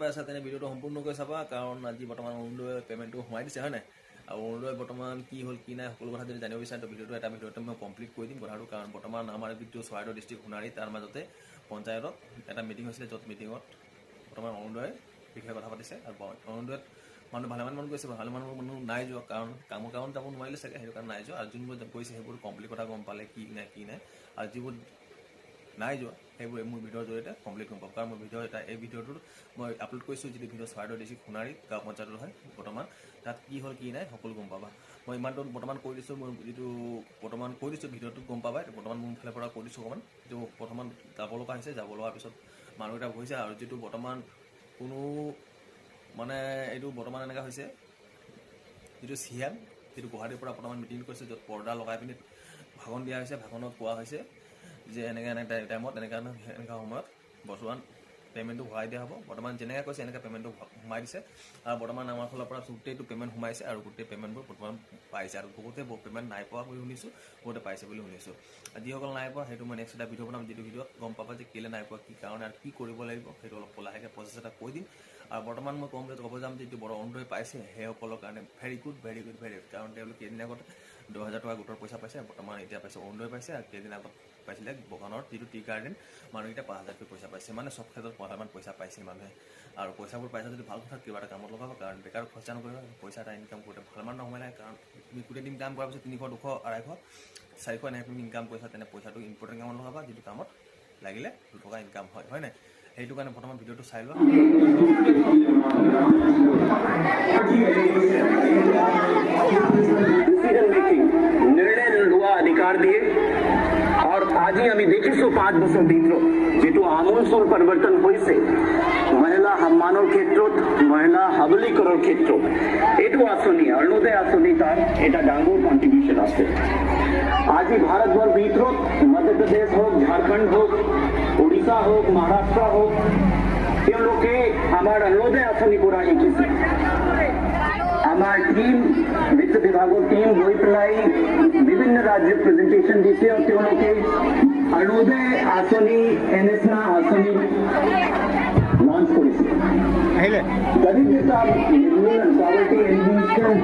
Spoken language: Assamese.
পাইছা তেনে ভিডিঅ'টো সম্পূৰ্ণকৈ চাবা, কাৰণ আজি বৰ্তমান অৰুণোদয়ে পে'মেণ্টটো সোমাই দিছে হয় নাই। আৰু অৰুণোদয় বৰ্তমান কি হ'ল কি নাই সকলো কথা যদি জানিব বিচাৰে তো ভিডিঅ'টো মই কমপ্লিট কৰি দিম কথাটো। কাৰণ বৰ্তমান আমাৰ যিটো চৰাইদেউ ডিষ্ট্ৰিক্ট সোণাৰী তাৰ মাজতে পঞ্চায়তত এটা মিটিং হৈছিলে, য'ত মিটিঙত বৰ্তমান অৰুণোদয়ে বিষয়ে কথা পাতিছে। আৰু অৰুণোদয়ত মানুহ ভালেমান মানুহ গৈছে, ভালেমান মানুহ নাই যোৱা, কাৰণ কামৰ কাৰণ যাব নোৱাৰিলে চাগে, সেইটো কাৰণে নাই যোৱা। আৰু যোনবোৰ গৈছে সেইবোৰ কমপ্লিট কথা গম পালে কি নাই, আৰু যিবোৰ নাই যোৱা সেইবোৰ মোৰ ভিডিঅ'ৰ জৰিয়তে কমপ্লিট গম পাব। কাৰণ মই এই ভিডিঅ'টোত মই আপলোড কৰিছোঁ, যিটো ভিডিঅ' চৰাইদেউ ডিষ্ট্ৰিক্ট সোণাৰী গাঁও পঞ্চায়তত হয় বৰ্তমান। তাত কি হ'ল কি নাই সকলো গম পাবা। মই ইমানটো বৰ্তমান কৈ দিছোঁ, মই যিটো বৰ্তমান কৈ দিছোঁ ভিডিঅ'টোত গম পাবা। বৰ্তমান মোৰ ফালৰ পৰা কৈ দিছোঁ অকণমান, যিটো বৰ্তমান যাব লগা হৈছে, যাব লগাৰ পিছত মানুহকেইটা হৈছে। আৰু যিটো বৰ্তমান কোনো মানে এইটো বৰ্তমান এনেকুৱা হৈছে, যিটো চিএম যিটো গুৱাহাটীৰ পৰা বৰ্তমান মিটিং কৰিছে, য'ত পৰ্দা লগাই পিনি ভাষণ দিয়া হৈছে। ভাষণত কোৱা হৈছে যে এনেকৈ টাইমত এনেকুৱা সময়ত বৰ্তমান পে'মেণ্টটো ভৰাই দিয়া হ'ব। বৰ্তমান যেনেকৈ কৈছে এনেকৈ পে'মেণ্টটো সোমাই দিছে। আৰু বৰ্তমান আমাৰ ফালৰ পৰা গোটেইটো পে'মেণ্ট সোমাইছে, আৰু গোটেই পে'মেণ্টবোৰ বৰ্তমান পাইছে। আৰু বহুতে পে'মেণ্ট নাই পোৱা বুলি শুনিছোঁ, বহুতে পাইছে বুলি শুনিছোঁ। যিসকল নাই পোৱা সেইটো মই নেক্সট এটা ভিডিঅ' বনাম, যিটো ভিডিঅ'ত গম পাবা যে কেলৈ নাই পোৱা, কি কাৰণে আৰু কি কৰিব লাগিব, সেইটো অলপ লাহেকৈ প্ৰচেছ এটা কৈ দিম। আৰু বৰ্তমান মই ক'ব যাম যে যিটো অৰুণোদয় পাইছে সেইসকলৰ কাৰণে ভেৰি গুড। কাৰণ তেওঁলোকে কেইদিন আগত 10,000 টকা গোটৰ পইচা পাইছে, বৰ্তমান এতিয়া পাইছে অৰুণোদয় পাইছে। আৰু কেইদিন আগত পাইছিলে বগানৰ যিটো টি গাৰ্ডেন মানুহকেইটা 5,000কৈ পইচা পাইছে। মানে চব ক্ষেত্ৰত পঢ়ামান পইচা পাইছে মানুহে। আৰু পইচাবোৰ পাইছে যদি ভাল কথা, কিবা এটা কামত লগাব। কাৰণ বেকাৰ খৰচা নকৰিব, পইচা এটা ইনকাম কৰোঁতে ভালমান নহয় নাই। কাৰণ তুমি গোটেই দিন কাম কৰাৰ পিছত 300, 200, 250, 400 এনেকৈ তুমি ইনকাম কৰিছা, তেনে পইচাটো ইম্পৰ্টেণ্ট কামত লগাবা, যিটো কামত লাগিলে 2 টকা ইনকাম হয় নাই। সেইটো কাৰণে বৰ্তমান ভিডিঅ'টো চাই লোৱা। निर्णय हुआ अधिकार दिए और आज ही আমি দেখিছো 5 বছর ভিতর যেটো আমূল পরিবর্তন হয়েছে মহিলা সম্মানৰ ক্ষেত্ৰত, মহিলা সবলীকৰণৰ ক্ষেত্ৰত। এইটো আঁচনি অৰুণোদয় আঁচনি তাৰ এটা ডাঙৰ কন্ট্ৰিবিউশন আছে। আজি ভাৰতবৰ্ষৰ ভিতৰত মধ্যপ্ৰদেশ হোক, ঝাৰখণ্ড হোক, ওড়িশা হোক, মহাৰাষ্ট্ৰ হোক, তেওঁলোকে আমাৰ অৰুণোদয় আঁচনি পৰা শিকিছে। আমাৰ টিম, বিত্ত বিভাগেৰ টিম গৈ পেলাই বিভিন্ন ৰাজ্যেৰ প্ৰেজেন্টেশন দিছে, আৰ তেওঁলোকে অৰুণোদয় আঁচনি এনেসনা আঁচনি লঞ্চ কৰেছে। গৰিব হিসাব, পভাৰ্টি এলিমিনেশন